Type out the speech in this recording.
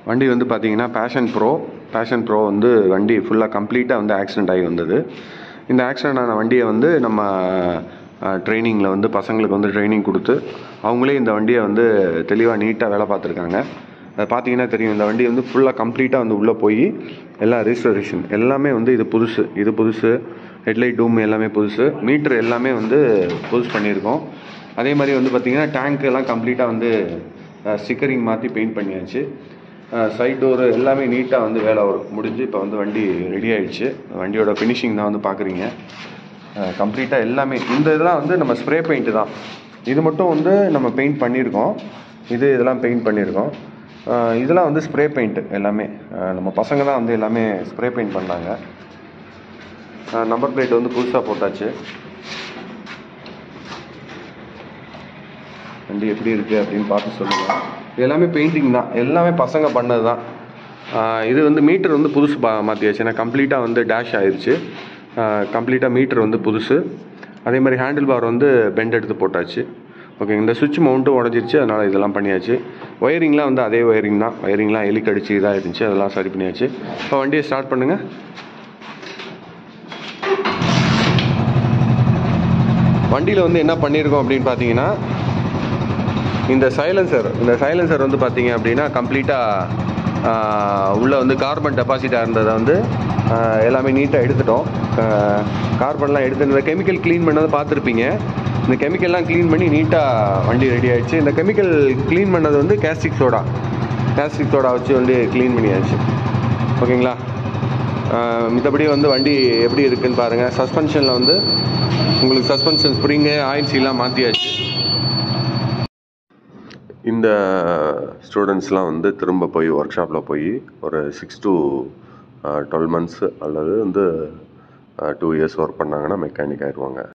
வண்டி வந்து பார்த்தீங்கன்னா பேஷன் ப்ரோ வந்து வண்டி ஃபுல்லாக கம்ப்ளீட்டாக வந்து ஆக்சிடென்ட் ஆகி வந்தது. இந்த ஆக்சிடென்ட் ஆன வண்டியை வந்து நம்ம ட்ரைனிங்கில் வந்து பசங்களுக்கு வந்து ட்ரைனிங் கொடுத்து அவங்களே இந்த வண்டியை வந்து தெளிவாக நீட்டாக வேலை பார்த்துருக்காங்க. அதை பார்த்தீங்கன்னா தெரியும். இந்த வண்டி வந்து ஃபுல்லாக கம்ப்ளீட்டாக வந்து உள்ளே போய் எல்லாம் ரெஸ்டோரேஷன் எல்லாமே வந்து இது புதுசு ஹெட்லைட் டூம் எல்லாமே புதுசு, மீட்ரு எல்லாமே வந்து புதுசு பண்ணியிருக்கோம். அதே மாதிரி வந்து பார்த்திங்கன்னா டேங்க் எல்லாம் கம்ப்ளீட்டாக வந்து ஸ்டிக்கரிங் மாற்றி பெயிண்ட் பண்ணியாச்சு. சைட் டோரு எல்லாமே நீட்டாக வந்து வேலை முடிஞ்சு இப்போ வந்து வண்டி ரெடி ஆகிடுச்சு. வண்டியோட ஃபினிஷிங் தான் வந்து பார்க்குறீங்க. கம்ப்ளீட்டாக எல்லாமே இந்த இதெல்லாம் வந்து நம்ம ஸ்ப்ரே பெயிண்ட்டு தான். இது மட்டும் வந்து நம்ம பெயிண்ட் பண்ணியிருக்கோம். இதெல்லாம் பெயிண்ட் பண்ணியிருக்கோம். இதெல்லாம் வந்து ஸ்ப்ரே பெயிண்ட்டு எல்லாமே நம்ம பசங்க தான் வந்து எல்லாமே ஸ்ப்ரே பெயிண்ட் பண்ணாங்க. நம்பர் பிளேட் வந்து புதுசாக போட்டாச்சு. வண்டி எப்படி இருக்குது அப்படின்னு பார்த்து சொல்லுங்கள். எல்லாமே பெயிண்டிங் தான், எல்லாமே பசங்க பண்ணது தான். இது வந்து மீட்டர் வந்து புதுசு மாற்றியாச்சு. ஏன்னா கம்ப்ளீட்டாக வந்து டேஷ் ஆயிடுச்சு. கம்ப்ளீட்டாக மீட்டர் வந்து புதுசு. அதே மாதிரி ஹேண்டில் பார் வந்து பெண்ட் எடுத்து போட்டாச்சு. ஓகே, இந்த சுவிட்ச் மவுண்ட்டும் உடஞ்சிருச்சு. அதனால் இதெல்லாம் பண்ணியாச்சு. ஒயரிங்லாம் வந்து அதே ஒயரிங் தான். ஒயரிங்லாம் எலிக்கடிச்சு இதாக இருந்துச்சு, அதெல்லாம் சரி பண்ணியாச்சு. இப்போ வண்டியை ஸ்டார்ட் பண்ணுங்கள். வண்டியில் வந்து என்ன பண்ணியிருக்கோம் அப்படின்னு பார்த்தீங்கன்னா, இந்த சைலன்சர் வந்து பார்த்தீங்க அப்படின்னா கம்ப்ளீட்டாக உள்ளே வந்து கார்பன் டெபாசிட்டாக இருந்ததை வந்து எல்லாமே நீட்டாக எடுத்துட்டோம். கார்பன்லாம் எடுத்து இந்த கெமிக்கல் க்ளீன் பண்ணதை பார்த்துருப்பீங்க. இந்த கெமிக்கல்லாம் க்ளீன் பண்ணி நீட்டாக வண்டி ரெடி ஆகிடுச்சு. இந்த கெமிக்கல் க்ளீன் பண்ணது வந்து கேஸ்டிக் சோடா வச்சு வண்டி க்ளீன் பண்ணியாச்சு. ஓகேங்களா? மித்தபடி வந்து வண்டி எப்படி இருக்குதுன்னு பாருங்கள். சஸ்பென்ஷனில் வந்து உங்களுக்கு சஸ்பென்ஷன் ஸ்ப்ரிங்கு ஆயில் சீலாம் மாற்றியாச்சு. இந்த ஸ்டூடெண்ட்ஸ்லாம் வந்து திரும்ப போய் ஒர்க் ஷாப்பில் போய் ஒரு 6 to 12 months அல்லது வந்து 2 years ஒர்க் பண்ணாங்கன்னா மெக்கானிக் ஆயிடுவாங்க.